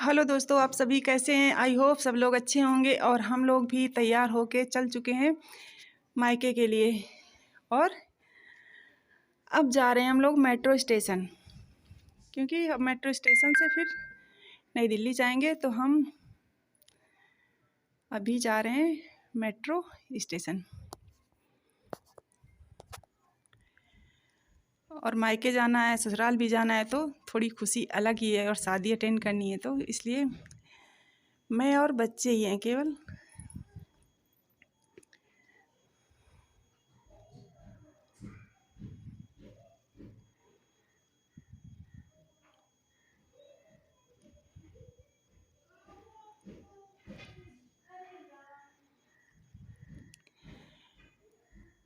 Hello दोस्तों, आप सभी कैसे हैं। आई होप सब लोग अच्छे होंगे। और हम लोग भी तैयार होके चल चुके हैं मायके के लिए। और अब जा रहे हैं हम लोग मेट्रो स्टेशन, क्योंकि अब मेट्रो स्टेशन से फिर नई दिल्ली जाएंगे। तो हम अभी जा रहे हैं मेट्रो स्टेशन। और मायके जाना है, ससुराल भी जाना है, तो थोड़ी खुशी अलग ही है। और शादी अटेंड करनी है, तो इसलिए मैं और बच्चे ही हैं केवल।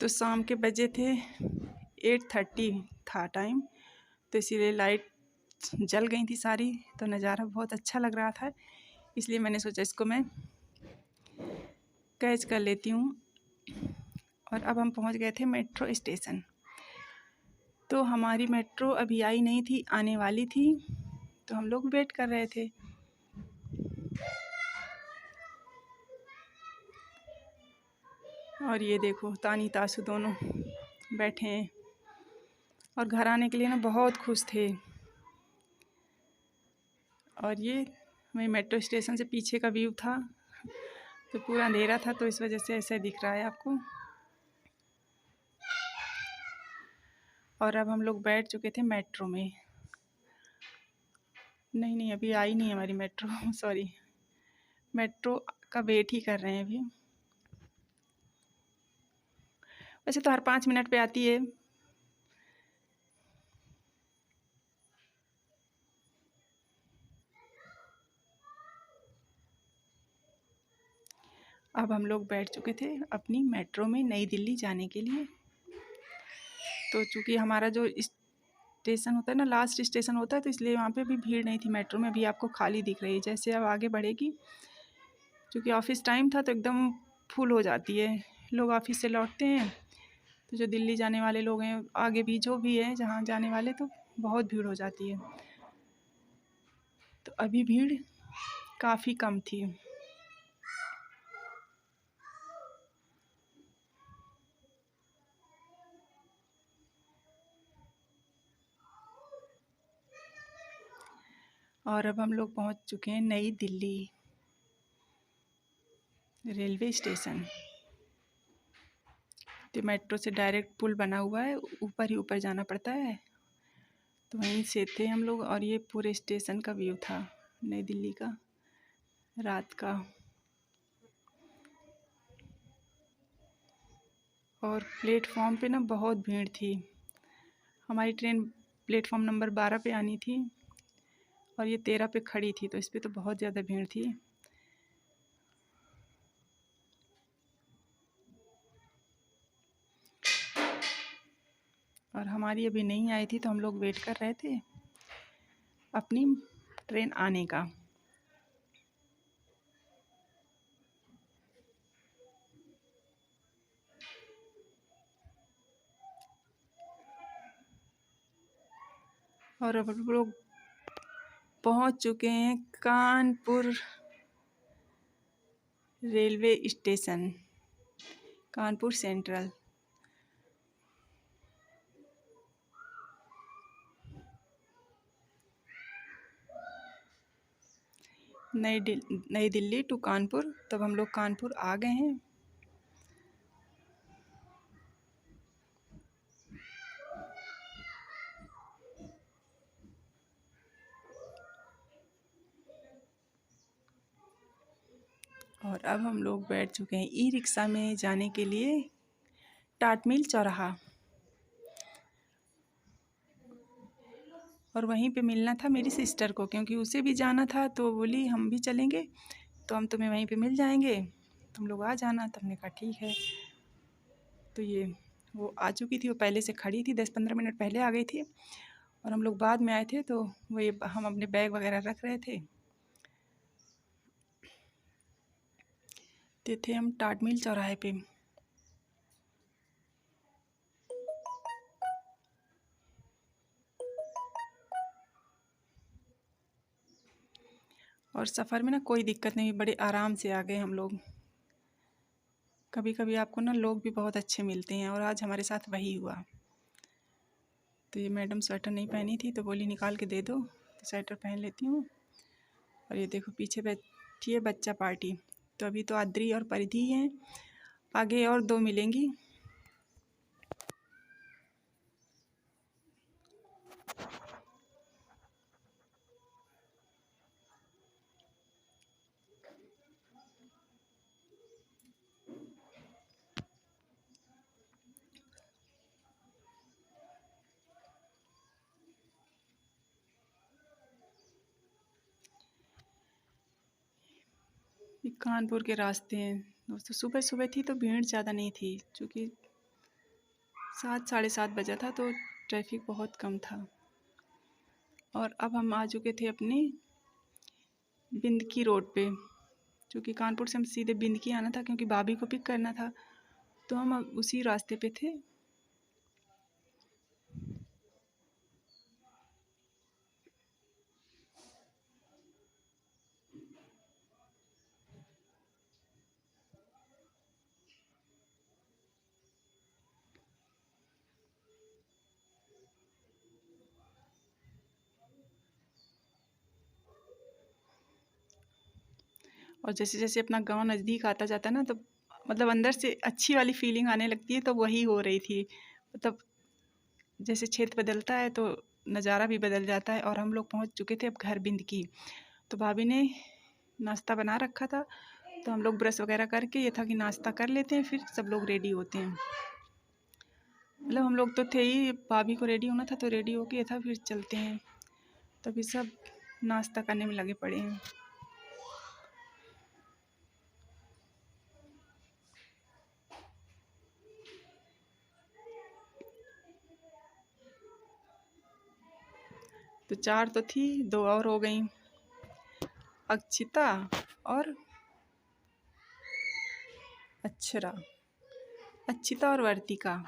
तो शाम के बजे थे 8:30 था टाइम, तो इसीलिए लाइट जल गई थी सारी। तो नज़ारा बहुत अच्छा लग रहा था, इसलिए मैंने सोचा इसको मैं कैच कर लेती हूँ। और अब हम पहुँच गए थे मेट्रो स्टेशन। तो हमारी मेट्रो अभी आई नहीं थी, आने वाली थी, तो हम लोग वेट कर रहे थे। और ये देखो, तानी तासु दोनों बैठे हैं और घर आने के लिए ना बहुत खुश थे। और ये वही मेट्रो स्टेशन से पीछे का व्यू था, तो पूरा अंधेरा था, तो इस वजह से ऐसे दिख रहा है आपको। और अब हम लोग बैठ चुके थे मेट्रो में। नहीं, अभी आई नहीं हमारी मेट्रो सॉरी, मेट्रो का वेट ही कर रहे हैं अभी। वैसे तो हर 5 मिनट पे आती है। अब हम लोग बैठ चुके थे अपनी मेट्रो में नई दिल्ली जाने के लिए। तो चूँकि हमारा जो स्टेशन होता है ना, लास्ट स्टेशन होता है, तो इसलिए वहाँ पे भी भीड़ नहीं थी मेट्रो में। अभी आपको खाली दिख रही है। जैसे अब आगे बढ़ेगी, क्योंकि ऑफिस टाइम था, तो एकदम फुल हो जाती है। लोग ऑफिस से लौटते हैं, तो जो दिल्ली जाने वाले लोग हैं, आगे भी जो भी है जहाँ जाने वाले, तो बहुत भीड़ हो जाती है। तो अभी भीड़ काफ़ी कम थी। और अब हम लोग पहुँच चुके हैं नई दिल्ली रेलवे स्टेशन। तो मेट्रो से डायरेक्ट पुल बना हुआ है, ऊपर ही ऊपर जाना पड़ता है। तो वहीं से थे हम लोग। और ये पूरे स्टेशन का व्यू था नई दिल्ली का रात का। और प्लेटफॉर्म पे ना बहुत भीड़ थी। हमारी ट्रेन प्लेटफॉर्म नंबर 12 पे आनी थी, और ये 13 पे खड़ी थी, तो इस पर तो बहुत ज़्यादा भीड़ थी। और हमारी अभी नहीं आई थी, तो हम लोग वेट कर रहे थे अपनी ट्रेन आने का। और अब हम लोग पहुंच चुके हैं Kanpur railway station, Kanpur central. नई दिल्ली टू कानपुर। तब हम लोग कानपुर आ गए हैं। और अब हम लोग बैठ चुके हैं ई रिक्शा में जाने के लिए टाटमिल चौराहा। और वहीं पे मिलना था मेरी सिस्टर को, क्योंकि उसे भी जाना था। तो बोली हम भी चलेंगे, तो हम तुम्हें वहीं पे मिल जाएंगे, तुम लोग आ जाना। तो हमने कहा ठीक है। तो ये वो आ चुकी थी, वो पहले से खड़ी थी, 10-15 मिनट पहले आ गई थी। और हम लोग बाद में आए थे, तो वो ये हम अपने बैग वगैरह रख रहे थे। तो थे हम टाटमिल चौराहे पे। और सफ़र में ना कोई दिक्कत नहीं, बड़े आराम से आ गए हम लोग। कभी कभी आपको ना लोग भी बहुत अच्छे मिलते हैं, और आज हमारे साथ वही हुआ। तो ये मैडम स्वेटर नहीं पहनी थी तो बोली निकाल के दे दो, तो स्वेटर पहन लेती हूँ। और ये देखो पीछे बैठी है बच्चा पार्टी। तो अभी तो आद्री और परिधि हैं, आगे और 2 मिलेंगी। ये कानपुर के रास्ते हैं दोस्तों। सुबह सुबह थी तो भीड़ ज़्यादा नहीं थी, क्योंकि 7 साढ़े 7 बजा था तो ट्रैफिक बहुत कम था। और अब हम आ चुके थे अपनी बिंदकी रोड पे, क्योंकि कानपुर से हम सीधे बिंदकी आना था, क्योंकि भाभी को पिक करना था। तो हम अब उसी रास्ते पे थे। और जैसे जैसे अपना गांव नज़दीक आता जाता है ना, तो मतलब अंदर से अच्छी वाली फीलिंग आने लगती है। तो वही हो रही थी, मतलब जैसे क्षेत्र बदलता है तो नज़ारा भी बदल जाता है। और हम लोग पहुंच चुके थे अब घर बिंदकी। तो भाभी ने नाश्ता बना रखा था, तो हम लोग ब्रश वगैरह करके, ये था कि नाश्ता कर लेते हैं फिर सब लोग रेडी होते हैं। मतलब हम लोग तो थे ही, भाभी को रेडी होना था तो रेडी होके ये था फिर चलते हैं। तो अभी सब नाश्ता करने में लगे पड़े हैं। तो 4 तो थी, 2 और हो गई, अक्षिता और अक्षरा, अक्षिता और वर्तिका।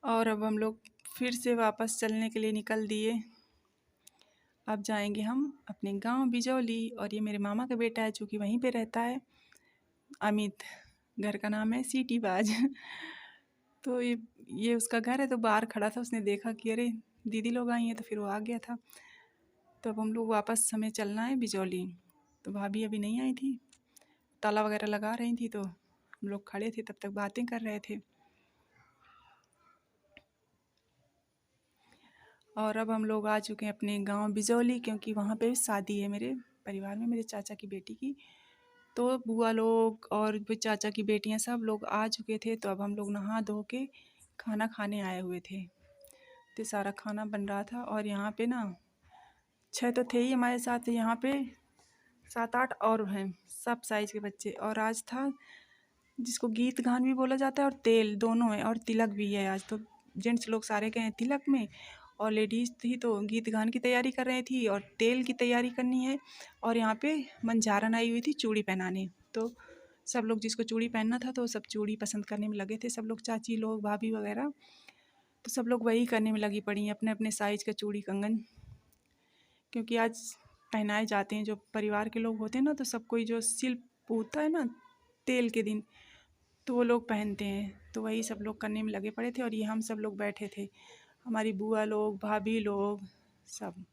और अब हम लोग फिर से वापस चलने के लिए निकल दिए। अब जाएंगे हम अपने गांव बिजौली। और ये मेरे मामा का बेटा है जो कि वहीं पे रहता है, अमित। घर का नाम है सीटी बाज। तो ये उसका घर है। तो बाहर खड़ा था, उसने देखा कि अरे दीदी लोग आई हैं, तो फिर वो आ गया था। तो अब हम लोग वापस, हमें चलना है बिजौली। तो भाभी अभी नहीं आई थी, ताला वगैरह लगा रही थी। तो हम लोग खड़े थे, तब तक बातें कर रहे थे। और अब हम लोग आ चुके हैं अपने गांव बिजौली, क्योंकि वहाँ पे शादी है मेरे परिवार में, मेरे चाचा की बेटी की। तो बुआ लोग और भी चाचा की बेटियां सब लोग आ चुके थे। तो अब हम लोग नहा धो के खाना खाने आए हुए थे। तो सारा खाना बन रहा था। और यहाँ पे ना 6 तो थे ही हमारे साथ, यहाँ पे 7 8 और हैं, सब साइज के बच्चे। और आज था जिसको गीत गान भी बोला जाता है और तेल दोनों है, और तिलक भी है आज। तो जेंट्स लोग सारे गए हैं तिलक में, और लेडीज़ थी तो गीत गान की तैयारी कर रही थी और तेल की तैयारी करनी है। और यहाँ पे मंझारन आई हुई थी चूड़ी पहनाने। तो सब लोग जिसको चूड़ी पहनना था तो सब चूड़ी पसंद करने में लगे थे, सब लोग चाची लोग भाभी वगैरह। तो सब लोग वही करने में लगी पड़ी हैं, अपने अपने साइज़ का चूड़ी कंगन। क्योंकि आज पहनाए जाते हैं, जो परिवार के लोग होते हैं ना, तो सब कोई जो शिल्प होता है ना तेल के दिन, तो वो लोग पहनते हैं। तो वही सब लोग करने में लगे पड़े थे। और ये हम सब लोग बैठे थे, हमारी बुआ लोग, भाभी लोग, सब।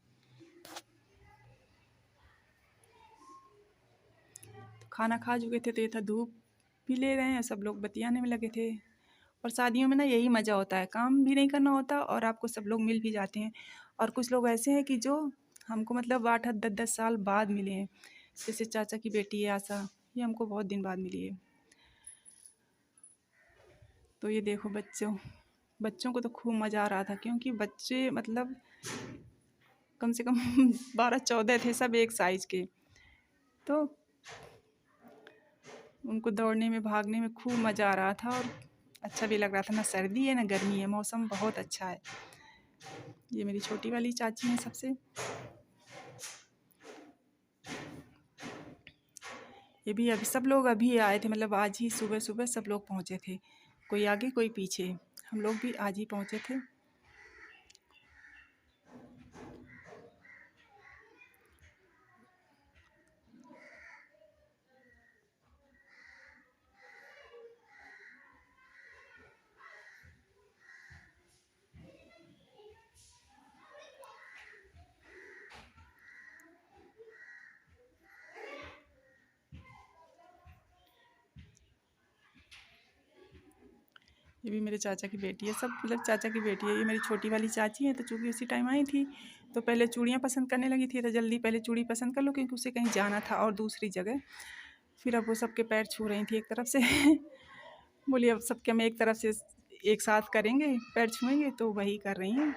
खाना खा चुके थे तो ये था धूप भी ले रहे हैं, सब लोग बतियाने में लगे थे। और शादियों में ना यही मज़ा होता है, काम भी नहीं करना होता और आपको सब लोग मिल भी जाते हैं। और कुछ लोग ऐसे हैं कि जो हमको मतलब 8 8 10 10 साल बाद मिले हैं। जैसे चाचा की बेटी है आशा, ये हमको बहुत दिन बाद मिली है। तो ये देखो बच्चों बच्चों को तो खूब मज़ा आ रहा था, क्योंकि बच्चे मतलब कम से कम 12 14 थे, सब एक साइज़ के। तो उनको दौड़ने में भागने में खूब मज़ा आ रहा था। और अच्छा भी लग रहा था, ना सर्दी है ना गर्मी है, मौसम बहुत अच्छा है। ये मेरी छोटी वाली चाची हैं सबसे। ये भी अभी सब लोग अभी आए थे, मतलब आज ही सुबह सुबह सब लोग पहुँचे थे, कोई आगे कोई पीछे, हम लोग भी आज ही पहुँचे थे। ये भी मेरे चाचा की बेटी है, सब मतलब चाचा की बेटी है। ये मेरी छोटी वाली चाची है, तो चूँकि उसी टाइम आई थी तो पहले चूड़ियाँ पसंद करने लगी थी, तो जल्दी पहले चूड़ी पसंद कर लो क्योंकि उसे कहीं जाना था और दूसरी जगह। फिर अब वो सबके पैर छू रही थी एक तरफ से बोली अब सबके हम एक तरफ से एक साथ करेंगे, पैर छुएंगे, तो वही कर रही हैं।